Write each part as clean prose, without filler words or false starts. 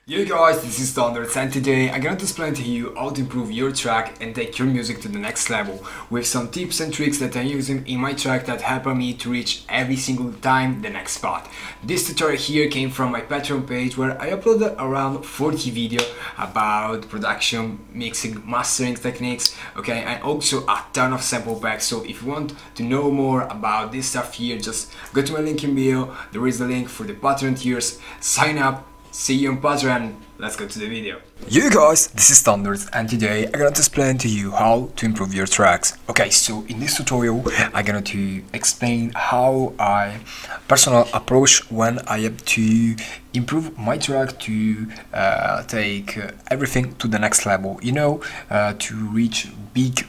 Yo guys, this is THNDERZ and today I'm going to explain to you how to improve your track and take your music to the next level with some tips and tricks that I'm using in my track that help me to reach every single time the next spot. This tutorial here came from my Patreon page where I uploaded around 40 videos about production, mixing, mastering techniques, okay, and also a ton of sample packs. So if you want to know more about this stuff here, just go to my link in bio. There is the link for the Patreon tiers, sign up. See you on Patreon. Let's go to the video. Yo guys, this is THNDERZ and today I'm going to explain to you how to improve your tracks. Okay, so in this tutorial I'm going to explain how I personal approach when I have to improve my track to take everything to the next level. You know, to reach big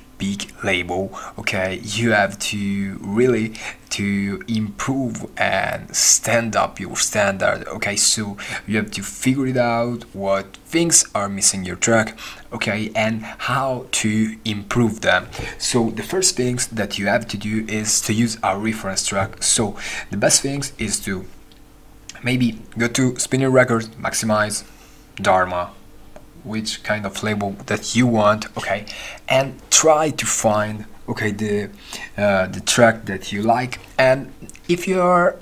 label, okay, you have to really to improve and stand up your standard. Okay, so you have to figure it out what things are missing your track, okay, and how to improve them. So the first things that you have to do is to use a reference track. So the best things is to maybe go to Spinning Records, maximize Dharma, which kind of label that you want, okay, and try to find, okay, the track that you like. And if you are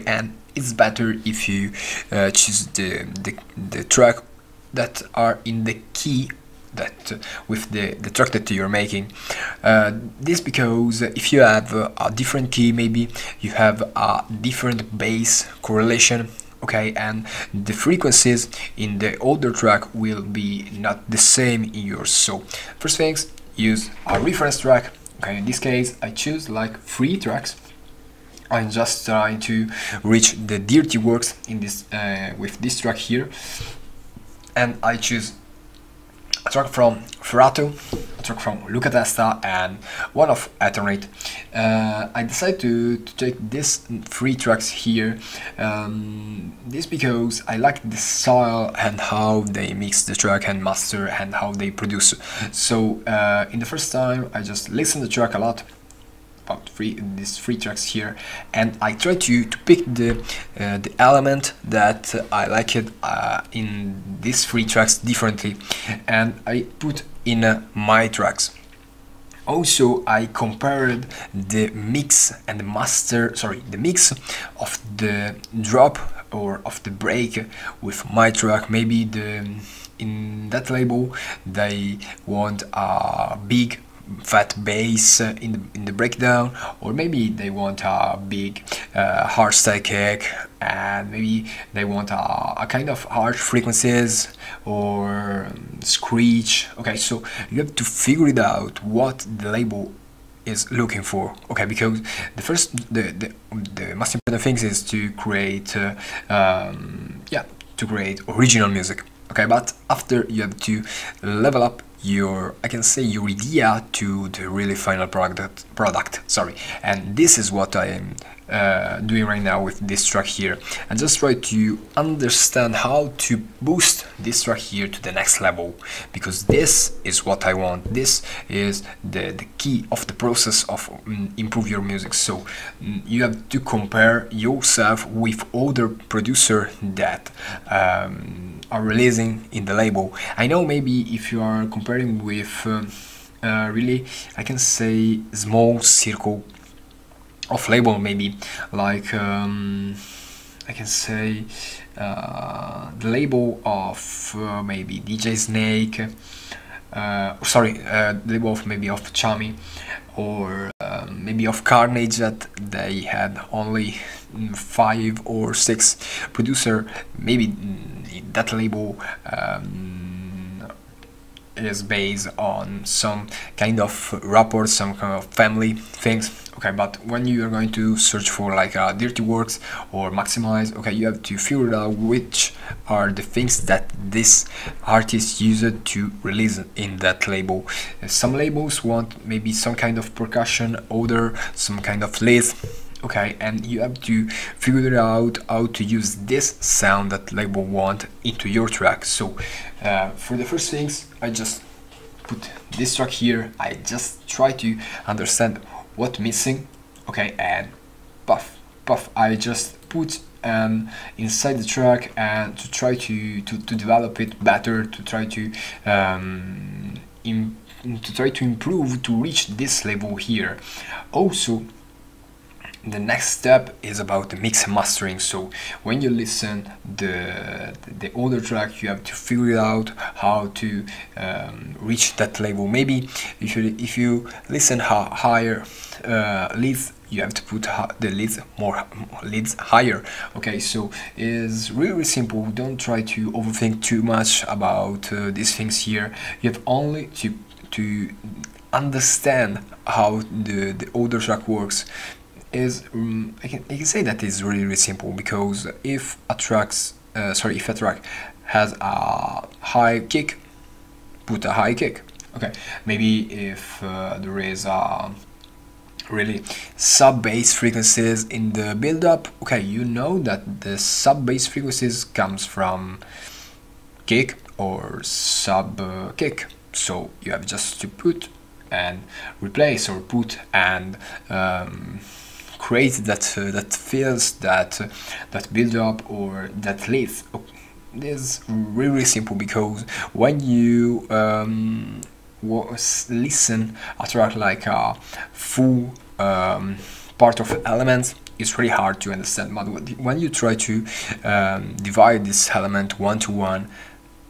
and it's better if you choose the track that are in the key that with the track that you're making. This because if you have a different key, maybe you have a different bass correlation, okay, and the frequencies in the older track will be not the same in yours. So first things, use a reference track. Okay, in this case I choose like 3 tracks. I'm just trying to reach the dirty works in this with this track here, and I choose a track from Ferrato, a track from Luca Testa, and one of Eternate. I decided to take these 3 tracks here. This because I like the style and how they mix the track and master and how they produce. So in the first time I just listen to the track a lot, about these 3 tracks here, and I try to pick the element that I like it in these 3 tracks differently, and I put in my tracks. Also, I compared the mix and the master, the mix of the drop or of the break with my track. Maybe in that label they want a big fat bass in the breakdown, or maybe they want a big hardstyle kick, and maybe they want a kind of harsh frequencies or screech. Okay, so you have to figure it out what the label is looking for, okay, because the most important things is to create to create original music, okay, but after you have to level up your, I can say, your idea to the really final product, and this is what I am doing right now with this track here, and just try to understand how to boost this track here to the next level, because this is what I want. This is the key of the process of improve your music. So you have to compare yourself with other producer that are releasing in the label. I know maybe if you are comparing with really, I can say, small circle of label, maybe like I can say the label of maybe DJ Snake, the label of maybe of Chami, or maybe of Carnage, that they had only 5 or 6 producer. Maybe that label is based on some kind of rapport, some kind of family things, okay, but when you are going to search for like dirty works or maximize, okay, you have to figure out which are the things that this artist used to release in that label. Some labels want maybe some kind of percussion, other some kind of lead, okay, and you have to figure out how to use this sound that label want into your track. So for the first things, I just put this track here. I just try to understand what missing, okay, and puff, I just put inside the track and to try to develop it better, to try to improve to reach this level here. Also, the next step is about the mix and mastering. So when you listen the older track, you have to figure out how to reach that level. Maybe if you listen higher leads, you have to put the leads higher. Okay, so it's really simple. Don't try to overthink too much about these things here. You have only to understand how the older track works. I can say that is really simple, because if a track has a high kick, put a high kick. Okay, maybe if there is a really sub-bass frequencies in the build-up, okay, you know that the sub-bass frequencies comes from kick or sub-kick, so you have just to put and replace, or put and create that feels that build up or that lead. This is really simple, because when you listen a track like a full part of elements, it's really hard to understand. But when you try to divide this element one to one,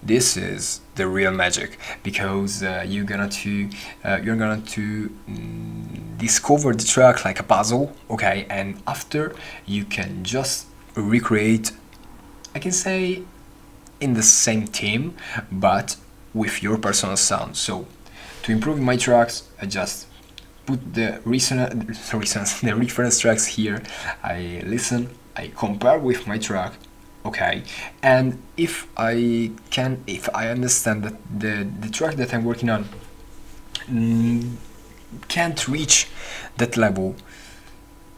this is the real magic, because you're gonna to discover the track like a puzzle. Okay, and after you can just recreate, I can say, in the same theme, but with your personal sound. So to improve my tracks, I just put the reference tracks here. I listen, I compare with my track. Okay, and if I understand that the track that I'm working on can't reach that level,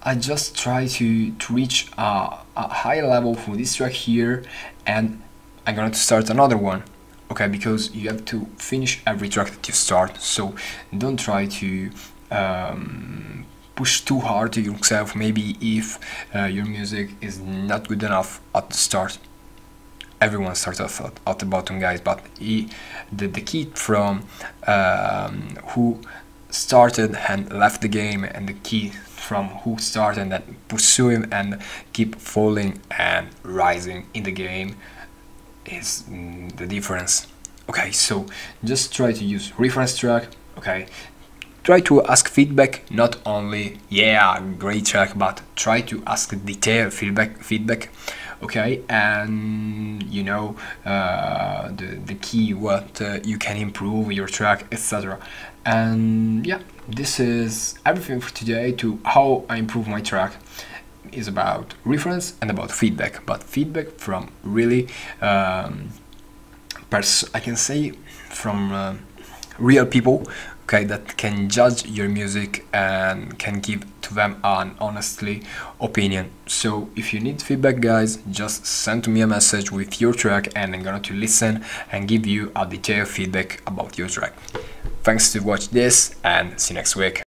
I just try to reach a high level for this track here, and I'm going to start another one. Okay, because you have to finish every track that you start, so don't try to push too hard to yourself. Maybe if your music is not good enough at the start. Everyone starts at the bottom, guys, but the key from who started and left the game, and the key from who started and pursue him and keep falling and rising in the game is the difference. Okay, so just try to use reference track. Okay, try to ask feedback, not only yeah, great track, but try to ask detailed feedback. Okay, and you know the key, what you can improve your track, etc. And yeah, this is everything for today. To how I improve my track is about reference and about feedback, but feedback from really I can say from real people, okay, that can judge your music and can give to them an honestly opinion. So if you need feedback, guys, just send to me a message with your track, and I'm gonna to listen and give you a detailed feedback about your track. Thanks to watch this, and see you next week.